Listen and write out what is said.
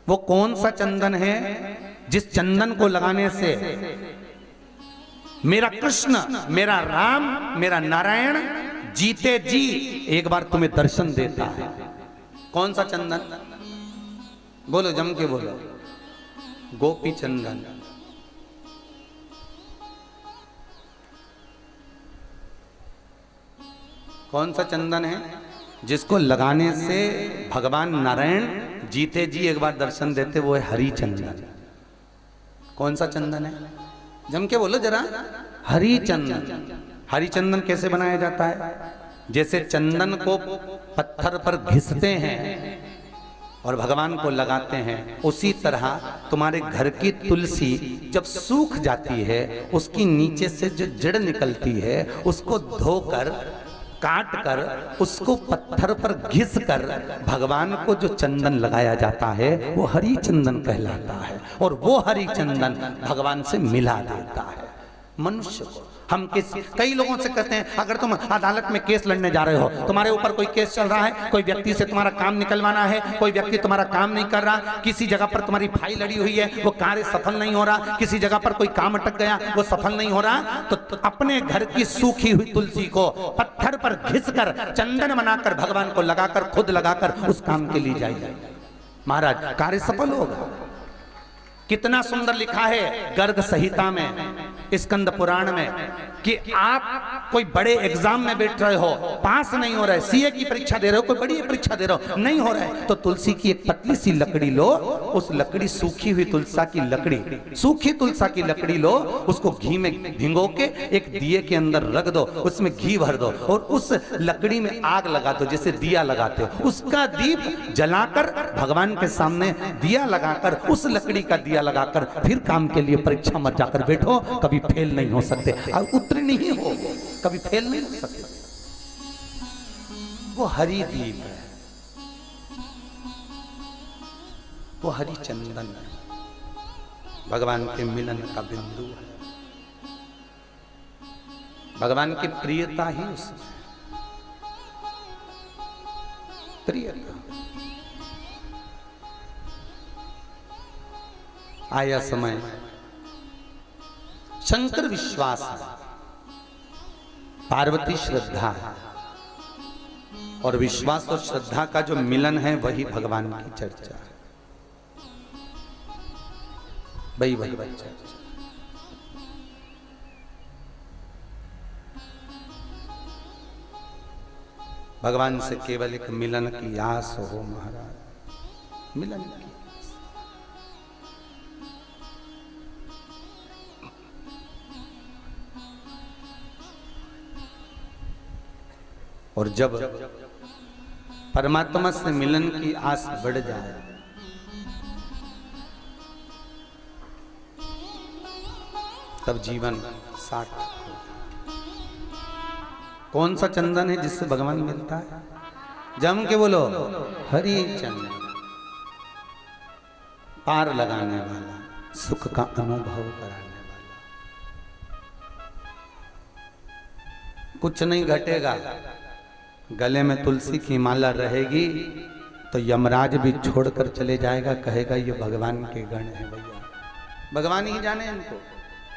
वो कौन सा चंदन है जिस चंदन को लगाने से मेरा कृष्ण, मेरा राम, मेरा नारायण जीते जी एक बार तुम्हें दर्शन देता है? कौन सा चंदन? बोलो, जम के बोलो। गोपी चंदन। कौन सा चंदन है जिसको लगाने से भगवान नारायण जीते जी एक बार दर्शन देते? वो है हरि चंदन। कौन सा चंदन है? जम के बोलो जरा। हरि चंदन। हरि चंदन कैसे बनाया जाता है? जैसे चंदन को पत्थर पर घिसते हैं और भगवान को लगाते हैं, उसी तरह तुम्हारे घर की तुलसी जब सूख जाती है, उसकी नीचे से जो जड़ निकलती है उसको धोकर काट कर उसको पत्थर पर घिस कर भगवान को जो चंदन लगाया जाता है वो हरि चंदन कहलाता है। और वो हरि चंदन भगवान से मिला देता है मनुष्य को। हम कई लोगों से कहते हैं, अगर तुम अदालत में केस लड़ने जा रहे हो, तुम्हारे ऊपर कोई केस चल रहा है, कोई व्यक्ति से तुम्हारा काम निकलवाना है, कोई व्यक्ति तुम्हारा काम नहीं कर रहा, किसी जगह पर तुम्हारी फाइल लड़ी हुई है, वो कार्य सफल नहीं हो रहा, किसी जगह पर कोई काम अटक गया, वो सफल नहीं हो रहा, तो अपने घर की सूखी हुई तुलसी को पत्थर पर घिस कर चंदन बनाकर भगवान को लगाकर, खुद लगाकर उस काम के लिए जाइए, महाराज कार्य सफल होगा। कितना सुंदर लिखा है गर्ग संहिता में, स्कंद पुराण में, कि आप कोई बड़े एग्जाम में बैठ रहे हो, पास नहीं हो रहे, सीए की परीक्षा दे रहे हो, कोई बड़ी परीक्षा दे रहे हो, नहीं हो रहा है, तो तुलसी की एक पतली सी लकड़ी लो, उस लकड़ी सूखी हुई तुलसा की लकड़ी, सूखी तुलसा की लकड़ी लो, उसको घी में भिगो के एक दिए के अंदर रख दो, उसमें घी भर दो और उस लकड़ी में आग लगा दो, जैसे दिया लगाते हो, उसका दीप जलाकर भगवान के सामने दिया लगाकर, उस लकड़ी का दिया लगाकर फिर काम के लिए परीक्षा में जाकर बैठो, कभी फेल नहीं हो सकते, और उत्तीर्ण ही हो, कभी फेल नहीं हो सकते। वो हरि दीप है, वो हरि चंदन है, भगवान के मिलन का बिंदु है, भगवान की प्रियता ही उसमें, प्रियता। आया समय, शंकर विश्वास है, पार्वती श्रद्धा है, और विश्वास और श्रद्धा का जो मिलन है वही भगवान की चर्चा है, वही भगवान चर्चा। भगवान से केवल एक मिलन की आस हो महाराज, मिलन की। और जब परमात्मा से मिलन की आस बढ़ जाए, तब जीवन सार्थक हो जाए। कौन सा चंदन है जिससे भगवान मिलता है? जम के बोलो, हरि चंदन। पार लगाने वाला, सुख का अनुभव कराने वाला। कुछ नहीं घटेगा, गले में तुलसी की माला रहेगी तो यमराज भी छोड़कर चले जाएगा, कहेगा ये भगवान के गण है भैया, भगवान ही जाने इनको।